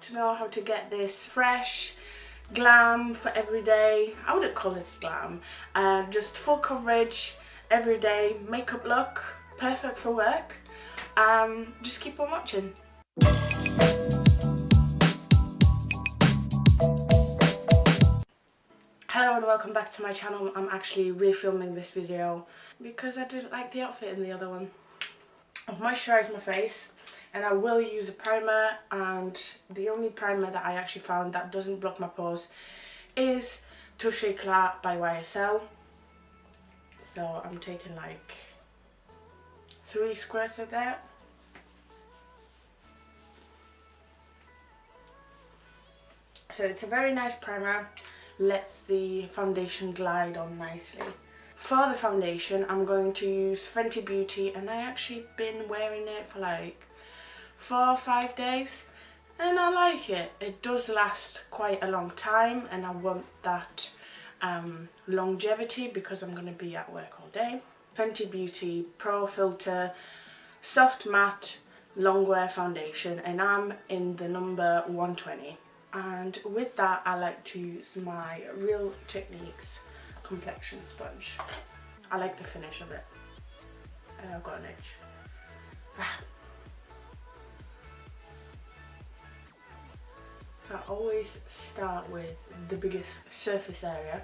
to know how to get this fresh glam for everyday. I wouldn't call it glam, just full coverage, everyday makeup look, perfect for work. Just keep on watching. Hello and welcome back to my channel. I'm actually refilming this video because I didn't like the outfit in the other one. I've moisturised my face and I will use a primer, and the only primer that I actually found that doesn't block my pores is Touche Eclat by YSL. So I'm taking like 3 squirts of that. So it's a very nice primer, lets the foundation glide on nicely. For the foundation I'm going to use Fenty Beauty, and I actually been wearing it for like 4 or 5 days and I like it. It does last quite a long time and I want that longevity because I'm going to be at work all day. Fenty Beauty Pro Filter Soft Matte Longwear Foundation, and I'm in the number 120. And with that I like to use my Real Techniques complexion sponge. I like the finish of it. And I've got an itch. So I always start with the biggest surface area,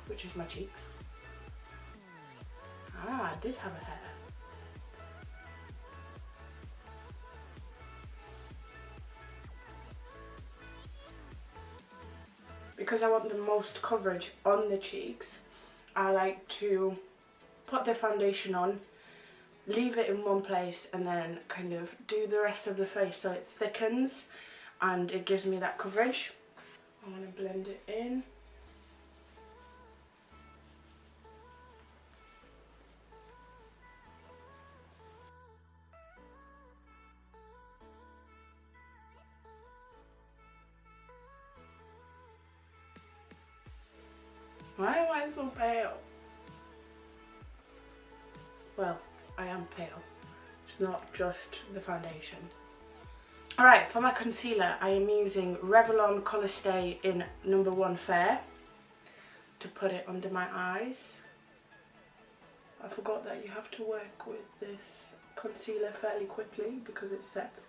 which is my cheeks. I did have a hair. Because I want the most coverage on the cheeks, I like to put the foundation on, leave it in one place, and then kind of do the rest of the face so it thickens and it gives me that coverage. I'm going to blend it in. Why am I so pale? Well, I am pale. It's not just the foundation. Alright, for my concealer I am using Revlon Colorstay in number 1 Fair to put it under my eyes. I forgot that you have to work with this concealer fairly quickly because it sets.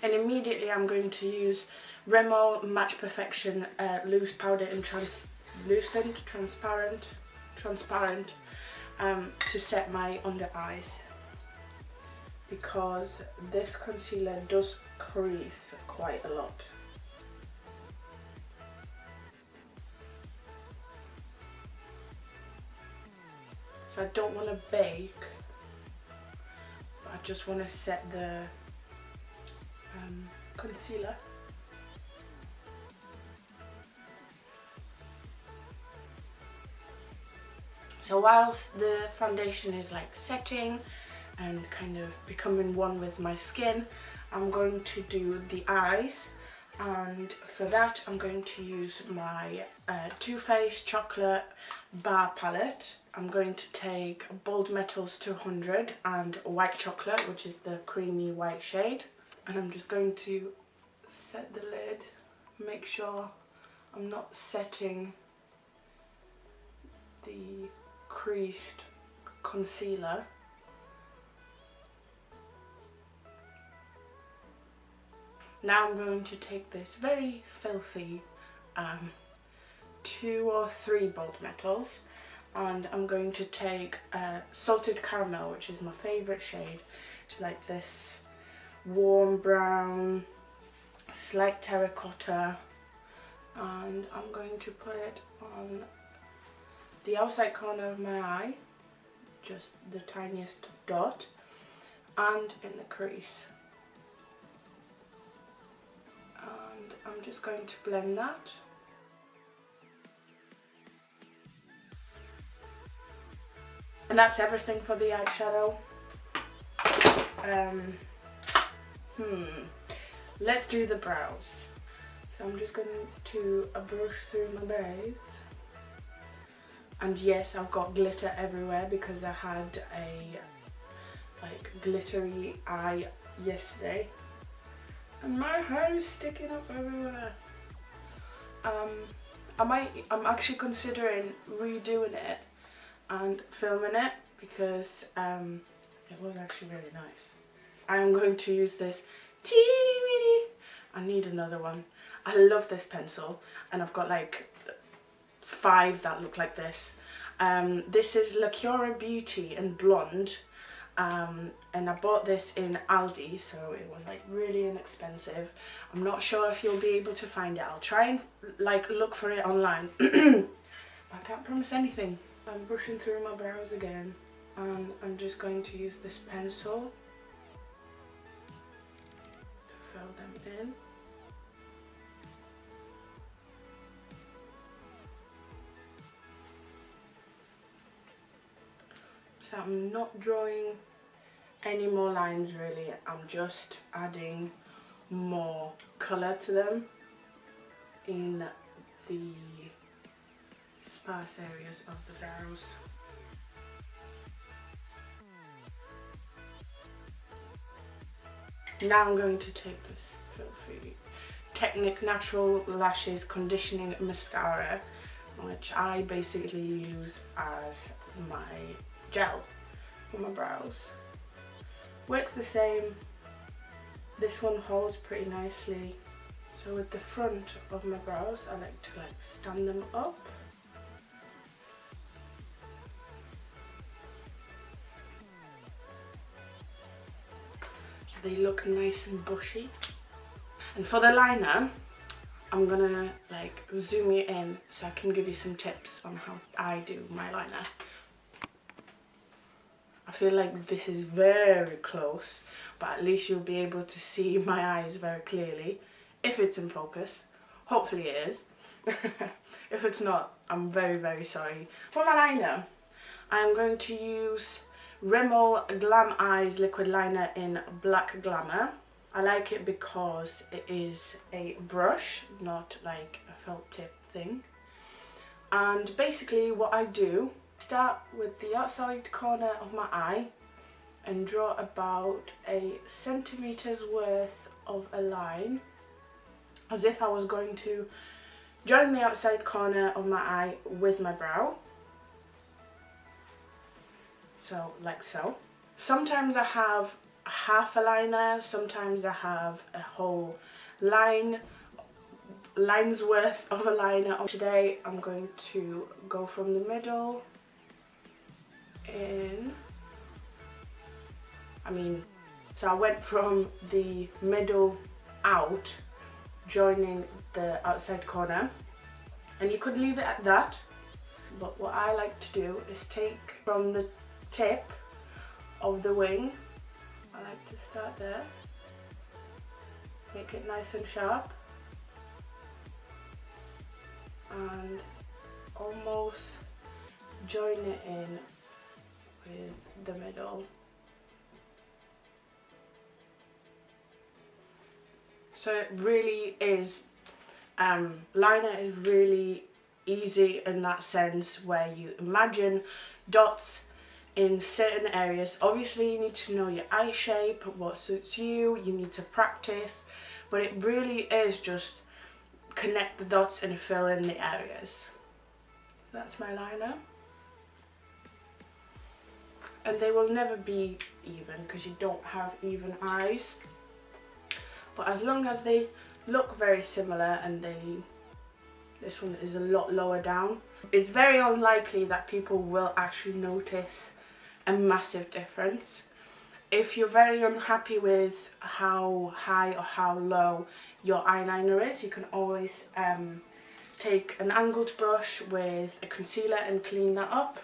And immediately I'm going to use Rimmel Match Perfection Loose Powder in transparent to set my under eyes, because this concealer does crease quite a lot. So I don't want to bake, but I just want to set the concealer. So whilst the foundation is like setting and kind of becoming one with my skin, I'm going to do the eyes, and for that I'm going to use my Too Faced Chocolate Bar Palette. I'm going to take Bold Metals 200 and White Chocolate, which is the creamy white shade, and I'm just going to set the lid, make sure I'm not setting the creased concealer. Now I'm going to take this very filthy 2 or 3 Bold Metals, and I'm going to take Salted Caramel, which is my favourite shade. It's like this warm brown, slight terracotta, and I'm going to put it on the outside corner of my eye, just the tiniest dot, and in the crease. And I'm just going to blend that. And that's everything for the eyeshadow. Let's do the brows. So I'm just going to brush through my base. And yes, I've got glitter everywhere because I had a like glittery eye yesterday. And my hair is sticking up everywhere. I'm actually considering redoing it and filming it because it was actually really nice. I am going to use this teeny weeny. I need another one. I love this pencil, and I've got like 5 that look like this. This is Lacura Beauty in Blonde, and I bought this in Aldi, so it was like really inexpensive. I'm not sure if you'll be able to find it. I'll try and like look for it online. I can't promise anything. I'm brushing through my brows again, and I'm just going to use this pencil to fill them in. So I'm not drawing any more lines really, I'm just adding more colour to them in the sparse areas of the brows. Now I'm going to take this filthy TECHNIC Natural Lashes Conditioning Mascara, which I basically use as my gel for my brows. Works the same. This one holds pretty nicely. So with the front of my brows, I like to stand them up. So they look nice and bushy. And for the liner, I'm gonna like zoom you in so I can give you some tips on how I do my liner. I feel like this is very close, but at least you'll be able to see my eyes very clearly if it's in focus. Hopefully it is. If it's not, I'm very, very sorry. For my liner, I'm going to use Rimmel Glam Eyes Liquid Liner in Black Glamour. I like it because it is a brush, not like a felt tip thing. And basically what I do, start with the outside corner of my eye and draw about a centimetre's worth of a line, as if I was going to join the outside corner of my eye with my brow. So, like so. Sometimes I have half a liner, sometimes I have a whole line's worth of a liner. Today I'm going to go from the middle in. So I went from the middle out, joining the outside corner, and you could leave it at that, but what I like to do is take from the tip of the wing, I like to start there, make it nice and sharp, and almost join it in with the middle. So it really is, liner is really easy in that sense, where you imagine dots in certain areas. Obviously you need to know your eye shape, what suits you, you need to practice, but it really is just connect the dots and fill in the areas. That's my liner. And they will never be even because you don't have even eyes. But as long as they look very similar and this one is a lot lower down, it's very unlikely that people will actually notice a massive difference. If you're very unhappy with how high or how low your eyeliner is, you can always take an angled brush with a concealer and clean that up.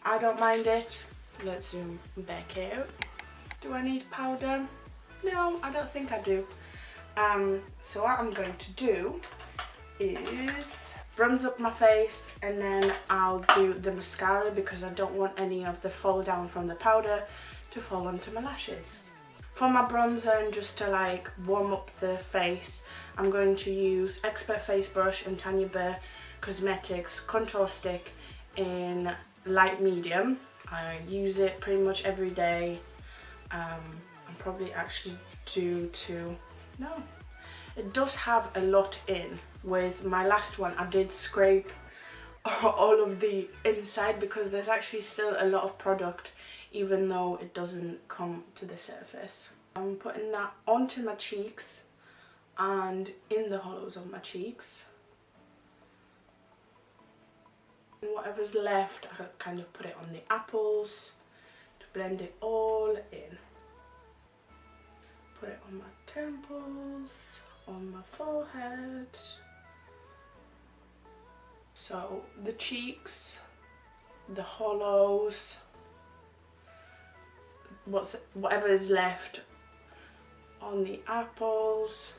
I don't mind it. Let's zoom back out. Do I need powder? No, I don't think I do. So what I'm going to do is bronze up my face, and then I'll do the mascara because I don't want any of the fall down from the powder to fall onto my lashes. For my bronzer, and just to like warm up the face, I'm going to use Expert Face Brush and Tanya Burr Cosmetics Control Stick in light medium. I use it pretty much every day. I'm probably actually due to No. It does have a lot in. With my last one I did scrape all of the inside because there's actually still a lot of product even though it doesn't come to the surface. I'm putting that onto my cheeks and in the hollows of my cheeks. And whatever's left, I kind of put it on the apples to blend it all in. Put it on my temples, on my forehead. So the cheeks, the hollows, whatever is left on the apples,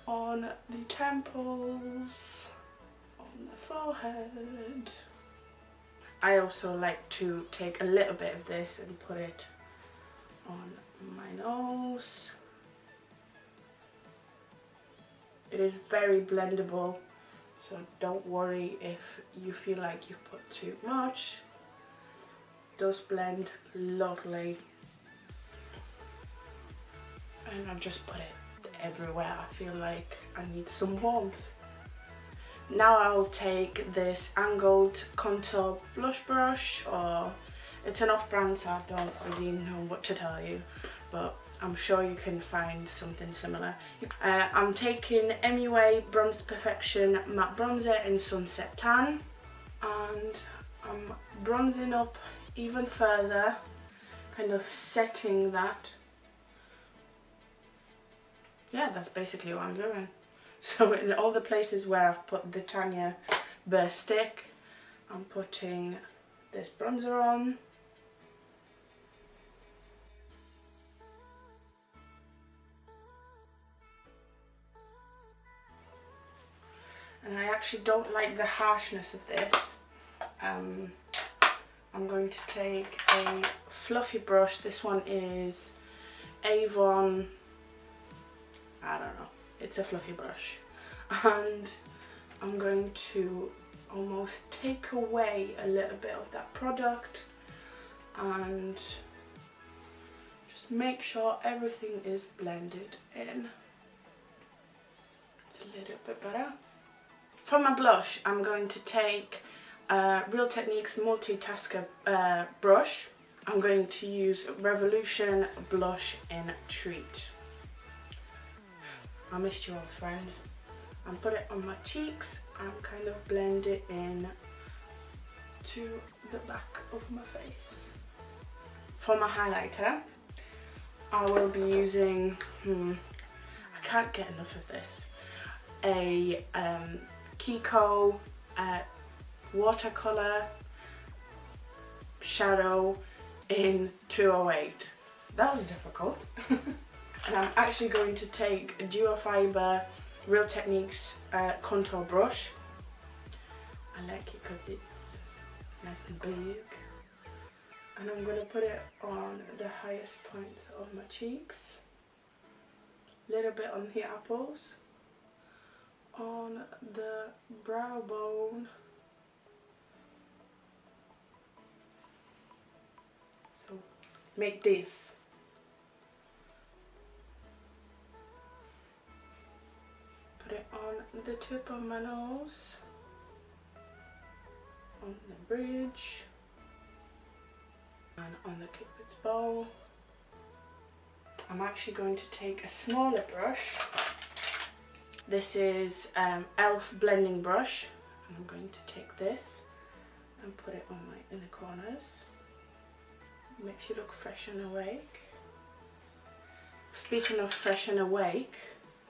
on the temples, on the forehead. I also like to take a little bit of this and put it on my nose. It is very blendable, so don't worry if you feel like you've put too much. It does blend lovely. And I've just put it everywhere. I feel like I need some warmth. Now I'll take this angled contour blush brush, or it's an off-brand so I don't really know what to tell you, but I'm sure you can find something similar. I'm taking MUA Bronze Perfection Matte Bronzer in Sunset Tan, and I'm bronzing up even further, kind of setting that. Yeah, that's basically what I'm doing. So in all the places where I've put the Tanya Burr stick, I'm putting this bronzer on. And I actually don't like the harshness of this. I'm going to take a fluffy brush. This one is Avon, I don't know, it's a fluffy brush. And I'm going to almost take away a little bit of that product and just make sure everything is blended in. It's a little bit better. For my blush, I'm going to take Real Techniques Multitasker brush. I'm going to use Revolution Blush in Treat. I missed you, old friend. And put it on my cheeks and kind of blend it in to the back of my face. For my highlighter, I will be using, I can't get enough of this, a Kiko watercolour shadow in 208. That was difficult. And I'm actually going to take a Duo Fiber Real Techniques contour brush. I like it because it's nice and big. And I'm going to put it on the highest points of my cheeks. A little bit on the apples. On the brow bone. So make this. Put it on the tip of my nose, on the bridge, and on the cupid's bow. I'm actually going to take a smaller brush. This is e.l.f. blending brush. And I'm going to take this and put it on my inner corners. It makes you look fresh and awake. Speaking of fresh and awake,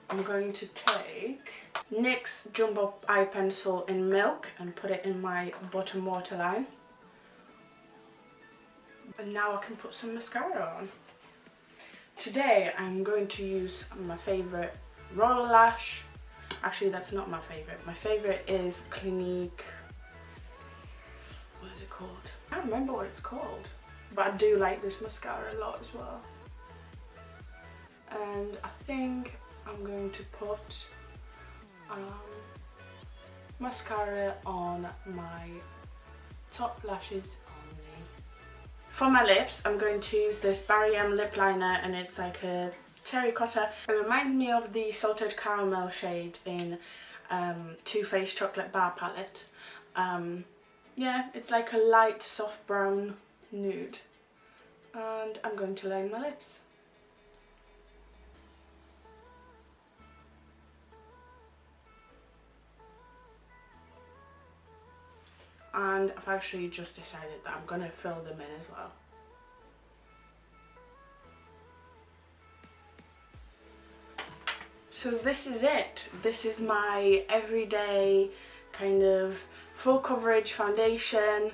I'm going to take NYX Jumbo Eye Pencil in Milk and put it in my bottom waterline. And now I can put some mascara on. Today I'm going to use my favourite roller lash. Actually, that's not my favourite. My favourite is Clinique. What is it called? I can't remember what it's called. But I do like this mascara a lot as well. And I think I'm going to put mascara on my top lashes only. For my lips, I'm going to use this Barry M lip liner, and it's like a terracotta. It reminds me of the Salted Caramel shade in Too Faced Chocolate Bar Palette. Yeah, it's like a light soft brown nude. And I'm going to line my lips. And I've actually just decided that I'm going to fill them in as well. So this is it. This is my everyday kind of full coverage foundation.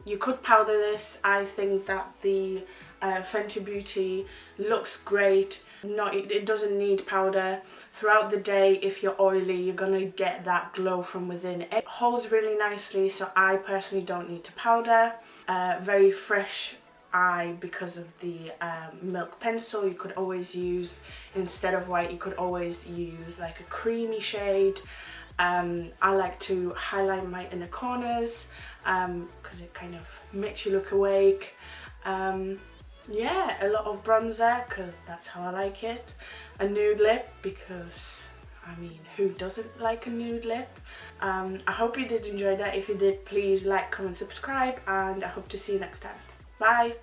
You could powder this. I think that the Fenty Beauty looks great. It doesn't need powder. Throughout the day, if you're oily, you're gonna get that glow from within. It holds really nicely, so I personally don't need to powder. Very fresh eye because of the milk pencil. You could always use, instead of white, you could always use like a creamy shade. I like to highlight my inner corners because it kind of makes you look awake. Yeah, a lot of bronzer because that's how I like it. A nude lip because, I mean, who doesn't like a nude lip? I hope you did enjoy that. If you did, please like, comment, subscribe, and I hope to see you next time. Bye!